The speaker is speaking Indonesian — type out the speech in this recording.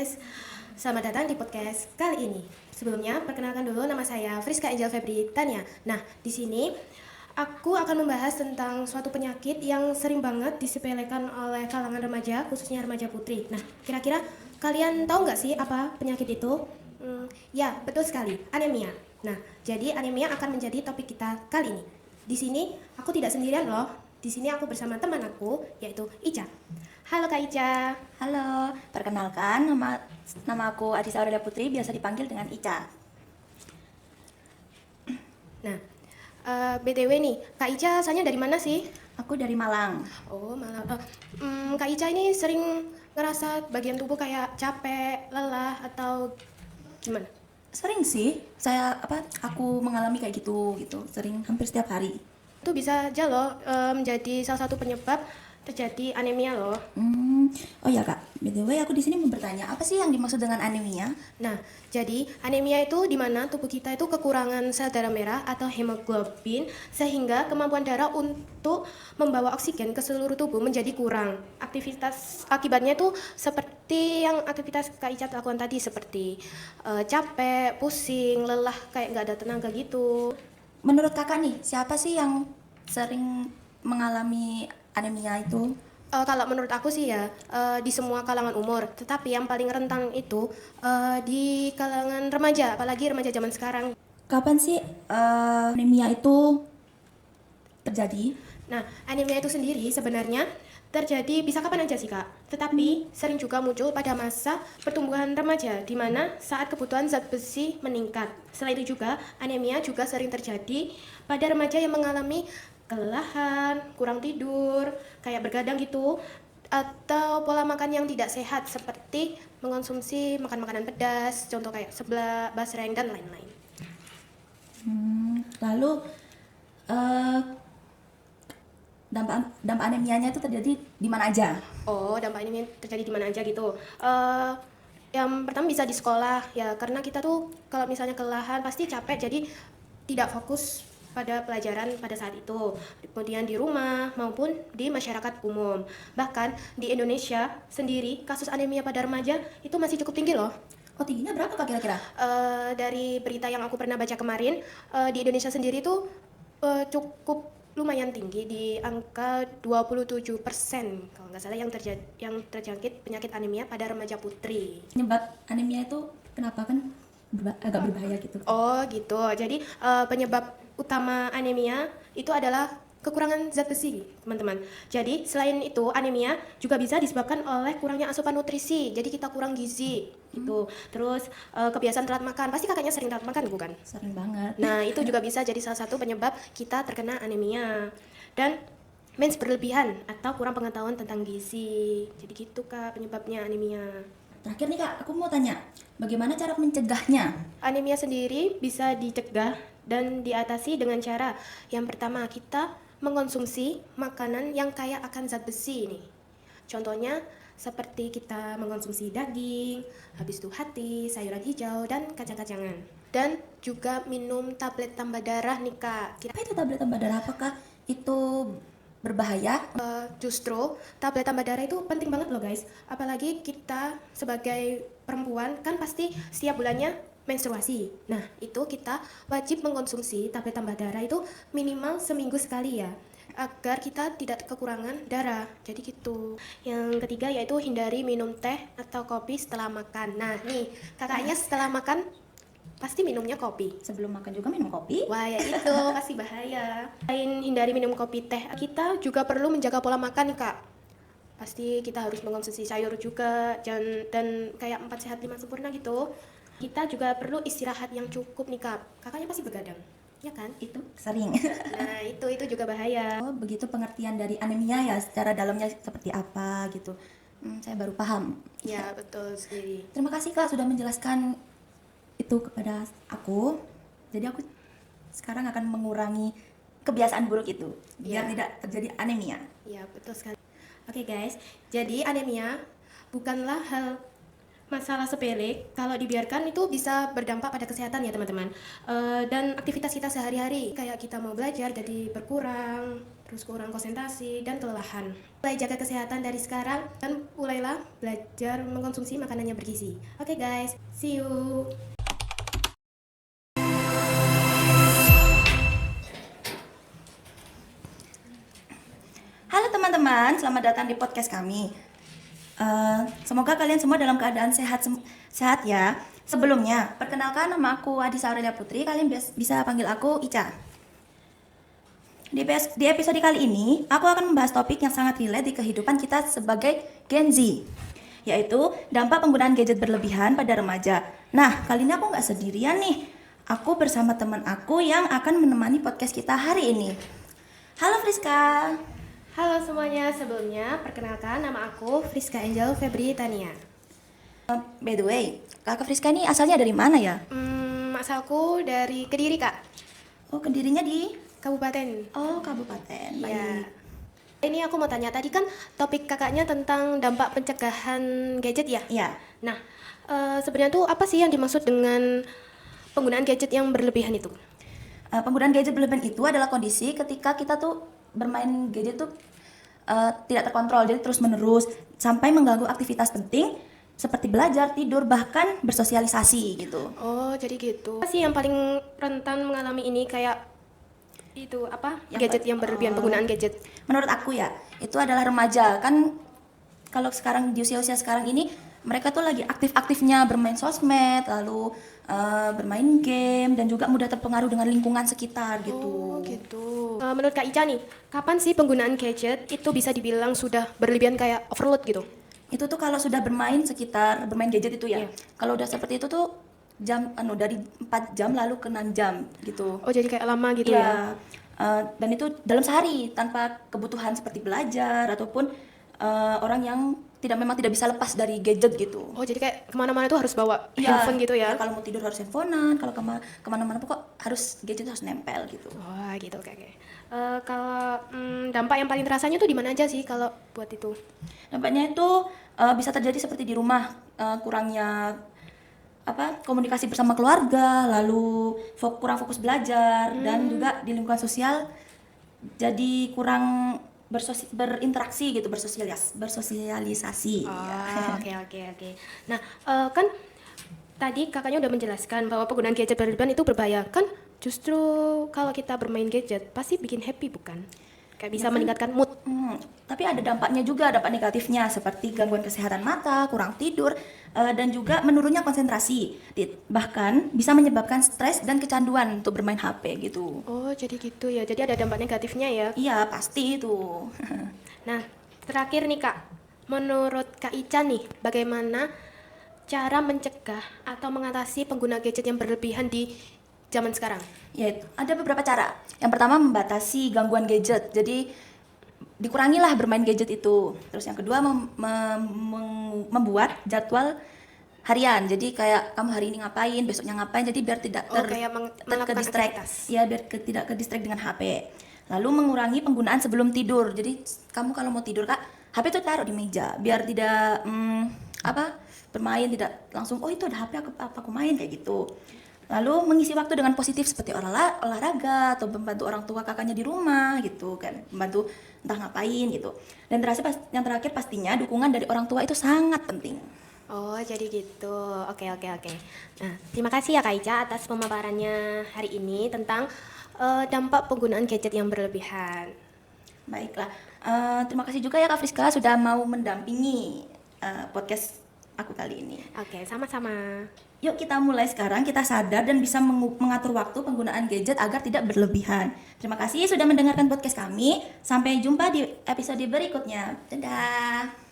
podcast. Selamat datang di podcast kali ini. Sebelumnya, perkenalkan dulu nama saya Friska Angel Febri Tania. Nah, di sini aku akan membahas tentang suatu penyakit yang sering banget disepelekan oleh kalangan remaja, khususnya remaja putri. Nah, kira-kira kalian tahu nggak sih apa penyakit itu? Ya, betul sekali, anemia. Nah, jadi anemia akan menjadi topik kita kali ini. Di sini aku tidak sendirian loh. Di sini aku bersama teman aku, yaitu Ica. Halo Kak Ica. Halo, perkenalkan nama aku Adisa Aurelia Putri, biasa dipanggil dengan Ica. Nah, BTW nih, Kak Ica asalnya dari mana sih? Aku dari Malang. Oh, malah. Kak Ica ini sering ngerasa bagian tubuh kayak capek, lelah, atau gimana? Sering sih, aku mengalami kayak gitu, sering hampir setiap hari. Itu bisa aja loh menjadi salah satu penyebab terjadi anemia loh. Oh ya Kak, BTW aku di sini mau bertanya, apa sih yang dimaksud dengan anemia? Nah, jadi anemia itu di mana tubuh kita itu kekurangan sel darah merah atau hemoglobin sehingga kemampuan darah untuk membawa oksigen ke seluruh tubuh menjadi kurang. Aktivitas akibatnya itu seperti yang aktivitas Kak Ica lakukan tadi seperti capek, pusing, lelah, kayak nggak ada tenaga gitu. Menurut Kakak nih, siapa sih yang sering mengalami anemia itu? Kalau menurut aku sih ya di semua kalangan umur, tetapi yang paling rentan itu di kalangan remaja, apalagi remaja zaman sekarang. Kapan sih anemia itu terjadi? Nah, anemia itu sendiri sebenarnya terjadi bisa kapan aja sih Kak, tetapi sering juga muncul pada masa pertumbuhan remaja di mana saat kebutuhan zat besi meningkat. Selain itu juga anemia juga sering terjadi pada remaja yang mengalami kelelahan, kurang tidur, kayak bergadang gitu, atau pola makan yang tidak sehat seperti mengonsumsi makan makanan pedas, contoh kayak seblak, basreng dan lain-lain. Lalu eh, dampak anemianya itu terjadi di mana aja? Oh, dampak ini terjadi di mana aja gitu. Yang pertama bisa di sekolah ya, karena kita tuh kalau misalnya kelelahan pasti capek, jadi tidak fokus pada pelajaran pada saat itu. Kemudian di rumah maupun di masyarakat umum. Bahkan di Indonesia sendiri kasus anemia pada remaja itu masih cukup tinggi loh. Oh, tingginya berapa Kak kira-kira? Dari berita yang aku pernah baca kemarin, di Indonesia sendiri tuh cukup lumayan tinggi di angka 27% kalau nggak salah yang terjangkit penyakit anemia pada remaja putri. Penyebab anemia itu kenapa kan agak berbahaya gitu? Oh gitu. Jadi penyebab utama anemia itu adalah kekurangan zat besi, teman-teman. Jadi selain itu anemia juga bisa disebabkan oleh kurangnya asupan nutrisi. Jadi kita kurang gizi gitu. Terus kebiasaan telat makan. Pasti kakaknya sering telat makan bukan? Sering banget. Nah, itu juga bisa jadi salah satu penyebab kita terkena anemia. Dan mens berlebihan atau kurang pengetahuan tentang gizi. Jadi gitu Kak penyebabnya anemia. Terakhir nih Kak, aku mau tanya, bagaimana cara mencegahnya? Anemia sendiri bisa dicegah dan diatasi dengan cara yang pertama kita mengonsumsi makanan yang kaya akan zat besi nih. Contohnya seperti kita mengonsumsi daging, habis itu hati, sayuran hijau, dan kacang-kacangan. Dan juga minum tablet tambah darah nih Kak. Apa itu tablet tambah darah? Apakah itu berbahaya? Justru tablet tambah darah itu penting banget loh guys. Apalagi kita sebagai perempuan kan pasti setiap bulannya menstruasi. Nah itu kita wajib mengkonsumsi tablet tambah darah itu minimal seminggu sekali ya, agar kita tidak kekurangan darah. Jadi gitu. Yang ketiga yaitu hindari minum teh atau kopi setelah makan. Nah nih kakaknya setelah makan pasti minumnya kopi. Sebelum makan juga minum kopi? Wah ya itu pasti bahaya. Selain hindari minum kopi teh, kita juga perlu menjaga pola makan nih Kak. Pasti kita harus mengonsumsi sayur juga dan kayak 4 sehat 5 sempurna gitu. Kita juga perlu istirahat yang cukup nih Kak. Kakaknya pasti begadang, ya kan? Itu sering. Nah itu juga bahaya. Oh, begitu pengertian dari anemia ya, secara dalamnya seperti apa gitu. Saya baru paham. Ya betul sendiri. Terima kasih Kak sudah menjelaskan itu kepada aku. Jadi aku sekarang akan mengurangi kebiasaan buruk itu biar tidak terjadi anemia. Ya betul sekali. Oke guys, jadi anemia bukanlah hal masalah sepele, kalau dibiarkan itu bisa berdampak pada kesehatan ya teman-teman. Dan aktivitas kita sehari-hari, kayak kita mau belajar jadi berkurang, terus kurang konsentrasi dan kelelahan. Mulai jaga kesehatan dari sekarang dan mulailah belajar mengkonsumsi makanan yang bergizi. Oke guys, see you. Halo teman-teman, selamat datang di podcast kami. Semoga kalian semua dalam keadaan sehat ya. Sebelumnya, perkenalkan nama aku Adisa Aurelia Putri. Kalian bisa panggil aku Ica. Di episode kali ini, aku akan membahas topik yang sangat relate di kehidupan kita sebagai Gen Z, yaitu dampak penggunaan gadget berlebihan pada remaja. Nah, kali ini aku nggak sendirian nih. Aku bersama teman aku yang akan menemani podcast kita hari ini. Halo Friska. Halo semuanya, sebelumnya perkenalkan nama aku Friska Angel Febri Tania. By the way, kakak Friska ini asalnya dari mana ya? Asalku dari Kediri kak, Oh, Kedirinya di? Kabupaten. Oh, kabupaten. Ya. Baik. Ini aku mau tanya, tadi kan topik kakaknya tentang dampak pencegahan gadget ya? Iya. Nah, sebenarnya tuh apa sih yang dimaksud dengan penggunaan gadget yang berlebihan itu? Penggunaan gadget berlebihan itu adalah kondisi ketika kita tuh bermain gadget tuh tidak terkontrol, jadi terus menerus sampai mengganggu aktivitas penting seperti belajar, tidur, bahkan bersosialisasi gitu. Oh, jadi gitu. Apa sih yang paling rentan mengalami ini, kayak itu apa? Gadget yang berlebihan, penggunaan gadget. Menurut aku ya, itu adalah remaja. Kan kalau sekarang di usia-usia sekarang ini mereka tuh lagi aktif-aktifnya bermain sosmed, lalu bermain game dan juga mudah terpengaruh dengan lingkungan sekitar gitu. Oh, gitu. Menurut Kak Ica nih, kapan sih penggunaan gadget itu bisa dibilang sudah berlebihan kayak overload gitu? Itu tuh kalau sudah bermain gadget itu ya. Iya. Kalau udah seperti itu tuh dari 4 jam lalu ke 6 jam gitu. Oh, jadi kayak lama gitu ya? Dan itu dalam sehari tanpa kebutuhan seperti belajar ataupun orang yang memang tidak bisa lepas dari gadget gitu. Oh, jadi kayak kemana-mana tuh harus bawa handphone gitu ya? Kalau mau tidur harus handphonean, kalau kemana-mana pokok harus gadget harus nempel gitu. Wah, gitu, oke. Kalau dampak yang paling terasanya tuh di mana aja sih kalau buat itu? Dampaknya itu bisa terjadi seperti di rumah, kurangnya komunikasi bersama keluarga, lalu kurang fokus belajar, dan juga di lingkungan sosial jadi kurang berinteraksi gitu, bersosialisasi. Oh, oke. Nah, kan tadi kakaknya udah menjelaskan bahwa penggunaan gadget berlebihan itu berbahaya. Kan justru kalau kita bermain gadget pasti bikin happy, bukan? Kayak bisa meningkatkan mood. Tapi ada dampaknya juga, dampak negatifnya seperti gangguan kesehatan mata, kurang tidur, dan juga menurunnya konsentrasi. Bahkan bisa menyebabkan stres dan kecanduan untuk bermain HP gitu. Oh, jadi gitu ya. Jadi ada dampak negatifnya ya. Iya, pasti itu. Nah, terakhir nih Kak, menurut Kak Ica nih, bagaimana cara mencegah atau mengatasi pengguna gadget yang berlebihan di zaman sekarang? Ya, ada beberapa cara. Yang pertama, membatasi gangguan gadget. Jadi dikurangilah bermain gadget itu. Terus yang kedua, membuat jadwal harian. Jadi kayak kamu hari ini ngapain, besoknya ngapain. Jadi biar tidak melakukan ke-distract. aktivitas. Ya, biar tidak ke-distract dengan HP. Lalu mengurangi penggunaan sebelum tidur. Jadi kamu kalau mau tidur Kak, HP itu taruh di meja biar tidak bermain, tidak langsung oh itu ada HP aku main kayak gitu. Lalu mengisi waktu dengan positif seperti olahraga atau membantu orang tua kakaknya di rumah gitu kan, membantu entah ngapain gitu. Dan yang terakhir pastinya dukungan dari orang tua itu sangat penting. Oh, jadi gitu. Oke. Nah, terima kasih ya Kak Ica atas pemaparannya hari ini tentang dampak penggunaan gadget yang berlebihan. Baiklah, terima kasih juga ya Kak Friska sudah mau mendampingi podcast aku kali ini. Oke, sama-sama. Yuk kita mulai sekarang, kita sadar dan bisa mengatur waktu penggunaan gadget agar tidak berlebihan. Terima kasih sudah mendengarkan podcast kami. Sampai jumpa di episode berikutnya. Dadah.